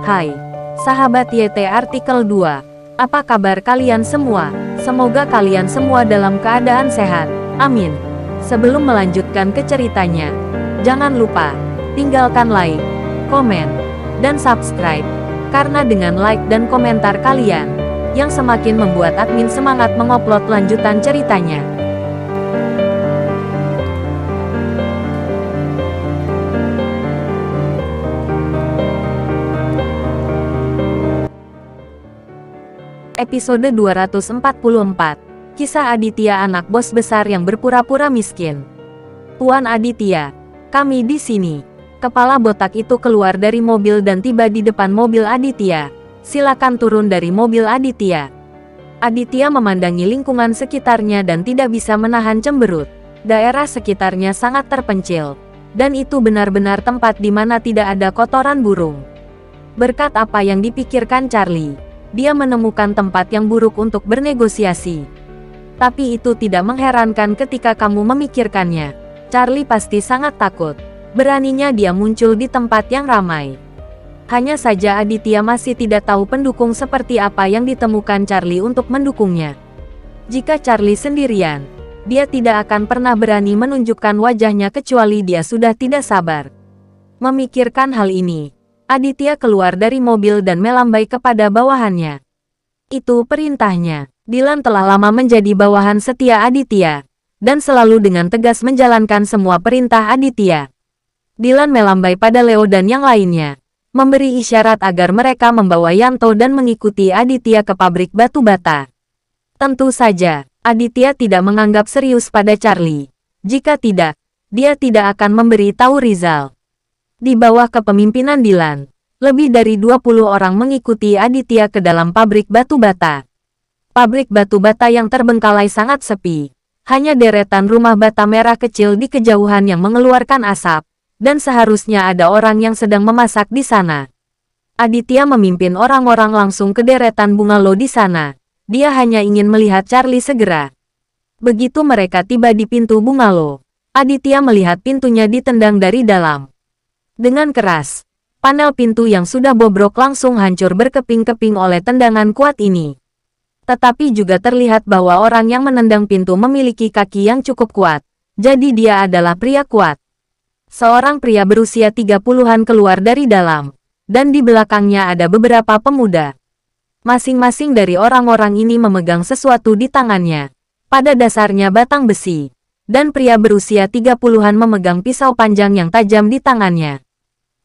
Hai, sahabat YT Artikel 2. Apa kabar kalian semua? Semoga kalian semua dalam keadaan sehat. Amin. Sebelum melanjutkan ke ceritanya, jangan lupa tinggalkan like, komen, dan subscribe. Karena dengan like dan komentar kalian, yang semakin membuat admin semangat mengupload lanjutan ceritanya. Episode 244. Kisah Aditya, anak bos besar yang berpura-pura miskin. Tuan Aditya, kami di sini. Kepala botak itu keluar dari mobil dan tiba di depan mobil Aditya. Silakan turun dari mobil Aditya. Aditya memandangi lingkungan sekitarnya dan tidak bisa menahan cemberut. Daerah sekitarnya sangat terpencil. Dan itu benar-benar tempat di mana tidak ada kotoran burung. Berkat apa yang dipikirkan Charlie, dia menemukan tempat yang buruk untuk bernegosiasi. Tapi itu tidak mengherankan ketika kamu memikirkannya. Charlie pasti sangat takut. Beraninya dia muncul di tempat yang ramai. Hanya saja Aditya masih tidak tahu pendukung seperti apa yang ditemukan Charlie untuk mendukungnya. Jika Charlie sendirian, dia tidak akan pernah berani menunjukkan wajahnya kecuali dia sudah tidak sabar. Memikirkan hal ini, Aditya keluar dari mobil dan melambai kepada bawahannya. Itu perintahnya. Dylan telah lama menjadi bawahan setia Aditya, dan selalu dengan tegas menjalankan semua perintah Aditya. Dylan melambai pada Leo dan yang lainnya, memberi isyarat agar mereka membawa Yanto dan mengikuti Aditya ke pabrik batu bata. Tentu saja, Aditya tidak menganggap serius pada Charlie. Jika tidak, dia tidak akan memberi tahu Rizal. Di bawah kepemimpinan Dylan, lebih dari 20 orang mengikuti Aditya ke dalam pabrik batu bata. Pabrik batu bata yang terbengkalai sangat sepi. Hanya deretan rumah bata merah kecil di kejauhan yang mengeluarkan asap, dan seharusnya ada orang yang sedang memasak di sana. Aditya memimpin orang-orang langsung ke deretan bungalow di sana. Dia hanya ingin melihat Charlie segera. Begitu mereka tiba di pintu bungalow, Aditya melihat pintunya ditendang dari dalam. Dengan keras, panel pintu yang sudah bobrok langsung hancur berkeping-keping oleh tendangan kuat ini. Tetapi juga terlihat bahwa orang yang menendang pintu memiliki kaki yang cukup kuat. Jadi dia adalah pria kuat. Seorang pria berusia 30-an keluar dari dalam. Dan di belakangnya ada beberapa pemuda. Masing-masing dari orang-orang ini memegang sesuatu di tangannya. Pada dasarnya batang besi. Dan pria berusia 30-an memegang pisau panjang yang tajam di tangannya.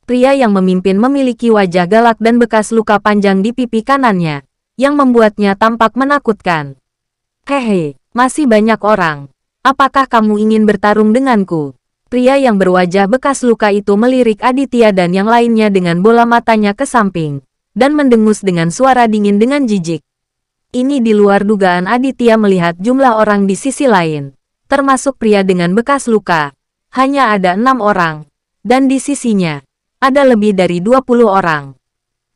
Pria yang memimpin memiliki wajah galak dan bekas luka panjang di pipi kanannya, yang membuatnya tampak menakutkan. Hehe, masih banyak orang. Apakah kamu ingin bertarung denganku? Pria yang berwajah bekas luka itu melirik Aditya dan yang lainnya dengan bola matanya ke samping, dan mendengus dengan suara dingin dengan jijik. Ini di luar dugaan Aditya melihat jumlah orang di sisi lain, termasuk pria dengan bekas luka. Hanya ada 6 orang, dan di sisinya ada lebih dari 20 orang.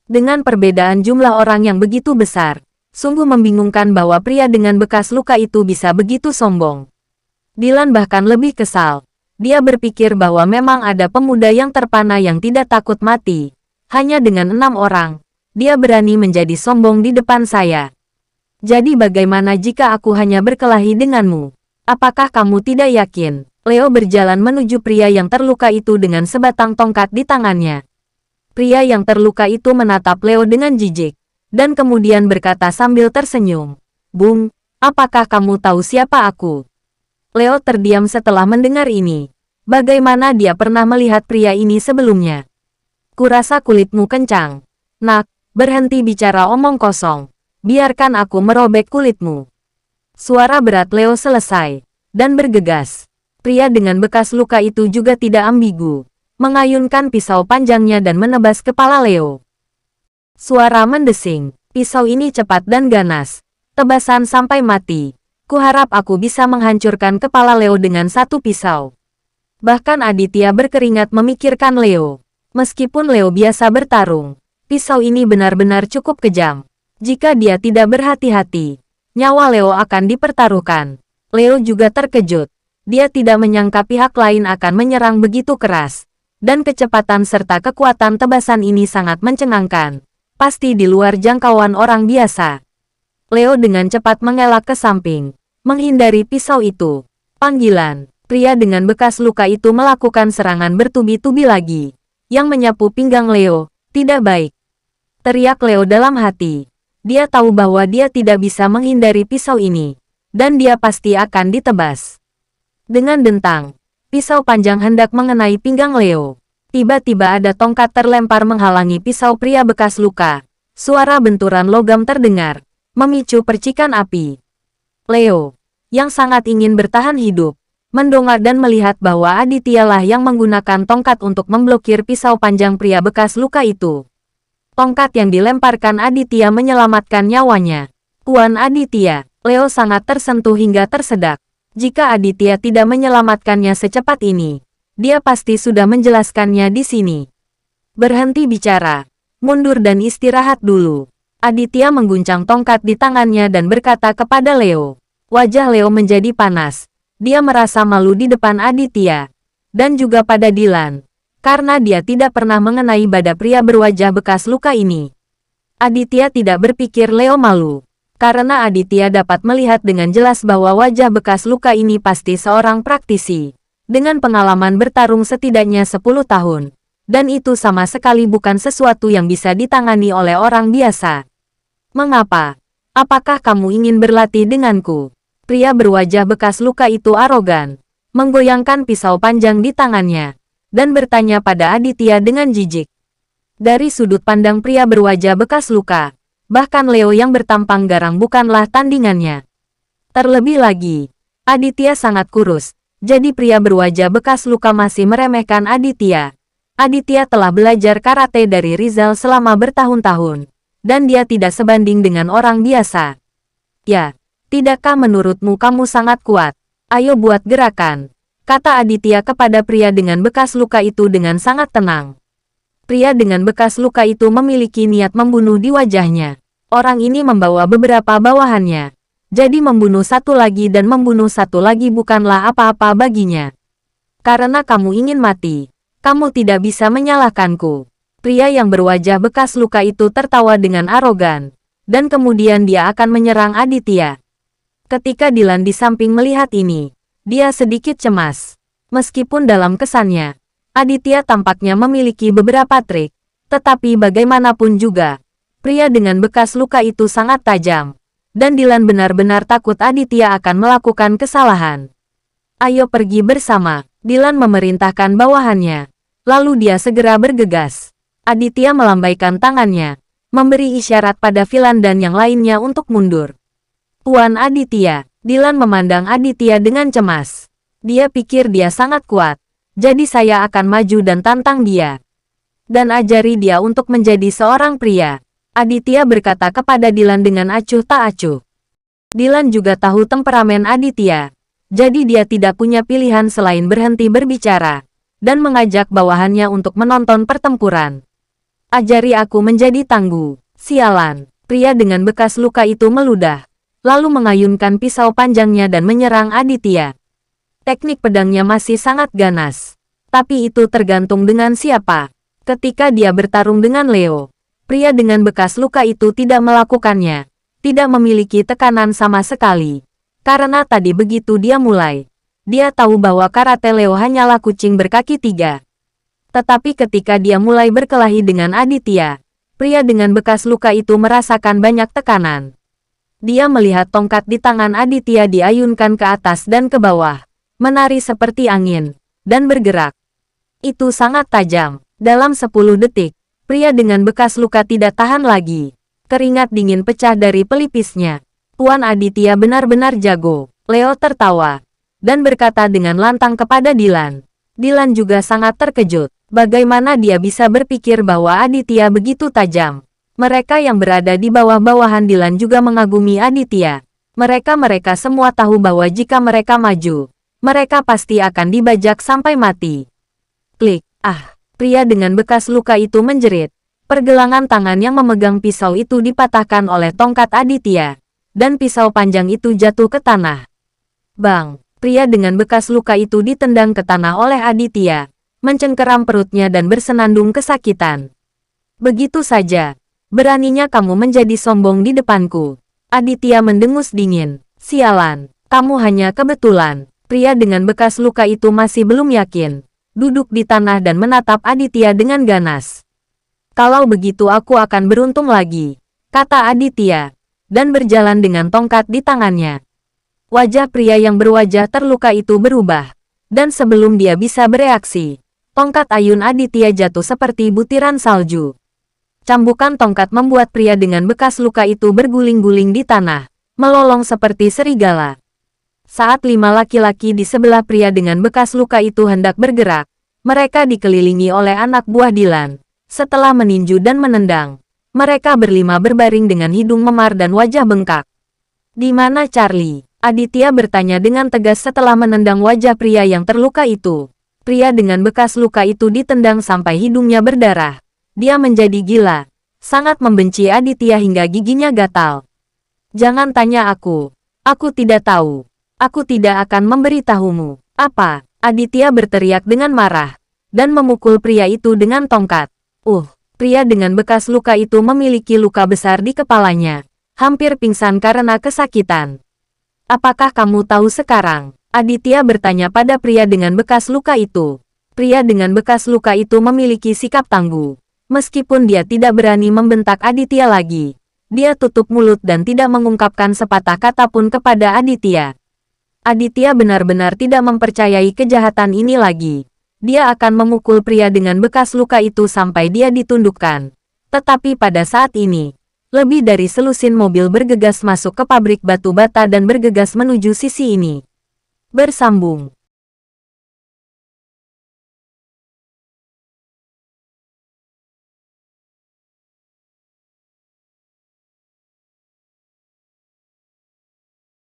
Dengan perbedaan jumlah orang yang begitu besar, sungguh membingungkan bahwa pria dengan bekas luka itu bisa begitu sombong. Dylan bahkan lebih kesal. Dia berpikir bahwa memang ada pemuda yang terpana yang tidak takut mati. Hanya dengan 6 orang, dia berani menjadi sombong di depan saya. Jadi bagaimana jika aku hanya berkelahi denganmu? Apakah kamu tidak yakin? Leo berjalan menuju pria yang terluka itu dengan sebatang tongkat di tangannya. Pria yang terluka itu menatap Leo dengan jijik, dan kemudian berkata sambil tersenyum, "Bung, apakah kamu tahu siapa aku?" Leo terdiam setelah mendengar ini. Bagaimana dia pernah melihat pria ini sebelumnya? "Kurasa kulitmu kencang. Nak, berhenti bicara omong kosong. Biarkan aku merobek kulitmu." Suara berat Leo selesai, dan bergegas. Pria dengan bekas luka itu juga tidak ambigu, mengayunkan pisau panjangnya dan menebas kepala Leo. Suara mendesing, pisau ini cepat dan ganas, tebasan sampai mati. Kuharap aku bisa menghancurkan kepala Leo dengan satu pisau. Bahkan Aditya berkeringat memikirkan Leo. Meskipun Leo biasa bertarung, pisau ini benar-benar cukup kejam. Jika dia tidak berhati-hati, nyawa Leo akan dipertaruhkan. Leo juga terkejut. Dia tidak menyangka pihak lain akan menyerang begitu keras. Dan kecepatan serta kekuatan tebasan ini sangat mencengangkan. Pasti di luar jangkauan orang biasa. Leo dengan cepat mengelak ke samping, menghindari pisau itu. Panggilan, pria dengan bekas luka itu melakukan serangan bertubi-tubi lagi. Yang menyapu pinggang Leo, tidak baik. Teriak Leo dalam hati. Dia tahu bahwa dia tidak bisa menghindari pisau ini. Dan dia pasti akan ditebas. Dengan dentang, pisau panjang hendak mengenai pinggang Leo. Tiba-tiba ada tongkat terlempar menghalangi pisau pria bekas luka. Suara benturan logam terdengar, memicu percikan api. Leo, yang sangat ingin bertahan hidup, mendongak dan melihat bahwa Aditya lah yang menggunakan tongkat untuk memblokir pisau panjang pria bekas luka itu. Tongkat yang dilemparkan Aditya menyelamatkan nyawanya. Tuan Aditya, Leo sangat tersentuh hingga tersedak. Jika Aditya tidak menyelamatkannya secepat ini, dia pasti sudah menjelaskannya di sini. Berhenti bicara, mundur dan istirahat dulu. Aditya mengguncang tongkat di tangannya dan berkata kepada Leo. Wajah Leo menjadi panas. Dia merasa malu di depan Aditya. Dan juga pada Dylan. Karena dia tidak pernah mengenai badan pria berwajah bekas luka ini. Aditya tidak berpikir Leo malu. Karena Aditya dapat melihat dengan jelas bahwa wajah bekas luka ini pasti seorang praktisi. Dengan pengalaman bertarung setidaknya 10 tahun. Dan itu sama sekali bukan sesuatu yang bisa ditangani oleh orang biasa. Mengapa? Apakah kamu ingin berlatih denganku? Pria berwajah bekas luka itu arogan. Menggoyangkan pisau panjang di tangannya. Dan bertanya pada Aditya dengan jijik. Dari sudut pandang pria berwajah bekas luka. Bahkan Leo yang bertampang garang bukanlah tandingannya. Terlebih lagi, Aditya sangat kurus, jadi pria berwajah bekas luka masih meremehkan Aditya. Aditya telah belajar karate dari Rizal selama bertahun-tahun, dan dia tidak sebanding dengan orang biasa. Ya, tidakkah menurutmu kamu sangat kuat? Ayo buat gerakan, kata Aditya kepada pria dengan bekas luka itu dengan sangat tenang. Pria dengan bekas luka itu memiliki niat membunuh di wajahnya. Orang ini membawa beberapa bawahannya. Jadi membunuh satu lagi dan membunuh satu lagi bukanlah apa-apa baginya. Karena kamu ingin mati, kamu tidak bisa menyalahkanku. Pria yang berwajah bekas luka itu tertawa dengan arogan. Dan kemudian dia akan menyerang Aditya. Ketika Dylan di samping melihat ini, dia sedikit cemas. Meskipun dalam kesannya, Aditya tampaknya memiliki beberapa trik. Tetapi bagaimanapun juga, pria dengan bekas luka itu sangat tajam. Dan Dylan benar-benar takut Aditya akan melakukan kesalahan. Ayo pergi bersama, Dylan memerintahkan bawahannya. Lalu dia segera bergegas. Aditya melambaikan tangannya, memberi isyarat pada Vilan dan yang lainnya untuk mundur. Tuan Aditya, Dylan memandang Aditya dengan cemas. Dia pikir dia sangat kuat, jadi saya akan maju dan tantang dia. Dan ajari dia untuk menjadi seorang pria. Aditya berkata kepada Dylan dengan acuh tak acuh. Dylan juga tahu temperamen Aditya. Jadi dia tidak punya pilihan selain berhenti berbicara. Dan mengajak bawahannya untuk menonton pertempuran. Ajari aku menjadi tangguh. Sialan. Pria dengan bekas luka itu meludah. Lalu mengayunkan pisau panjangnya dan menyerang Aditya. Teknik pedangnya masih sangat ganas. Tapi itu tergantung dengan siapa. Ketika dia bertarung dengan Leo, pria dengan bekas luka itu tidak melakukannya. Tidak memiliki tekanan sama sekali. Karena tadi begitu dia mulai, dia tahu bahwa karate Leo hanyalah kucing berkaki 3. Tetapi ketika dia mulai berkelahi dengan Aditya, pria dengan bekas luka itu merasakan banyak tekanan. Dia melihat tongkat di tangan Aditya diayunkan ke atas dan ke bawah, menari seperti angin, dan bergerak. Itu sangat tajam. Dalam 10 detik, pria dengan bekas luka tidak tahan lagi. Keringat dingin pecah dari pelipisnya. Tuan Aditya benar-benar jago. Leo tertawa dan berkata dengan lantang kepada Dylan. Dylan juga sangat terkejut. Bagaimana dia bisa berpikir bahwa Aditya begitu tajam? Mereka yang berada di bawah-bawahan Dylan juga mengagumi Aditya. Mereka semua tahu bahwa jika mereka maju, mereka pasti akan dibajak sampai mati. Klik. Pria dengan bekas luka itu menjerit. Pergelangan tangan yang memegang pisau itu dipatahkan oleh tongkat Aditya. Dan pisau panjang itu jatuh ke tanah. Bang! Pria dengan bekas luka itu ditendang ke tanah oleh Aditya. mencengkeram perutnya dan bersenandung kesakitan. Begitu saja, beraninya kamu menjadi sombong di depanku. Aditya mendengus dingin. Sialan, kamu hanya kebetulan. Pria dengan bekas luka itu masih belum yakin. Duduk di tanah dan menatap Aditya dengan ganas. Kalau begitu aku akan beruntung lagi, kata Aditya, dan berjalan dengan tongkat di tangannya. Wajah pria yang berwajah terluka itu berubah, dan sebelum dia bisa bereaksi, tongkat ayun Aditya jatuh seperti butiran salju. Cambukan tongkat membuat pria dengan bekas luka itu berguling-guling di tanah, melolong seperti serigala. Saat 5 laki-laki di sebelah pria dengan bekas luka itu hendak bergerak, mereka dikelilingi oleh anak buah Dylan. Setelah meninju dan menendang, mereka berlima berbaring dengan hidung memar dan wajah bengkak. "Di mana Charlie?" Aditya bertanya dengan tegas setelah menendang wajah pria yang terluka itu. Pria dengan bekas luka itu ditendang sampai hidungnya berdarah. Dia menjadi gila, sangat membenci Aditya hingga giginya gatal. "Jangan tanya aku tidak tahu. Aku tidak akan memberitahumu." "Apa?" Aditya berteriak dengan marah, dan memukul pria itu dengan tongkat. Pria dengan bekas luka itu memiliki luka besar di kepalanya, hampir pingsan karena kesakitan. "Apakah kamu tahu sekarang?" Aditya bertanya pada pria dengan bekas luka itu. Pria dengan bekas luka itu memiliki sikap tangguh. Meskipun dia tidak berani membentak Aditya lagi, dia tutup mulut dan tidak mengungkapkan sepatah kata pun kepada Aditya. Aditya benar-benar tidak mempercayai kejahatan ini lagi. Dia akan memukul pria dengan bekas luka itu sampai dia ditundukkan. Tetapi pada saat ini, lebih dari selusin mobil bergegas masuk ke pabrik batu bata dan bergegas menuju sisi ini. Bersambung.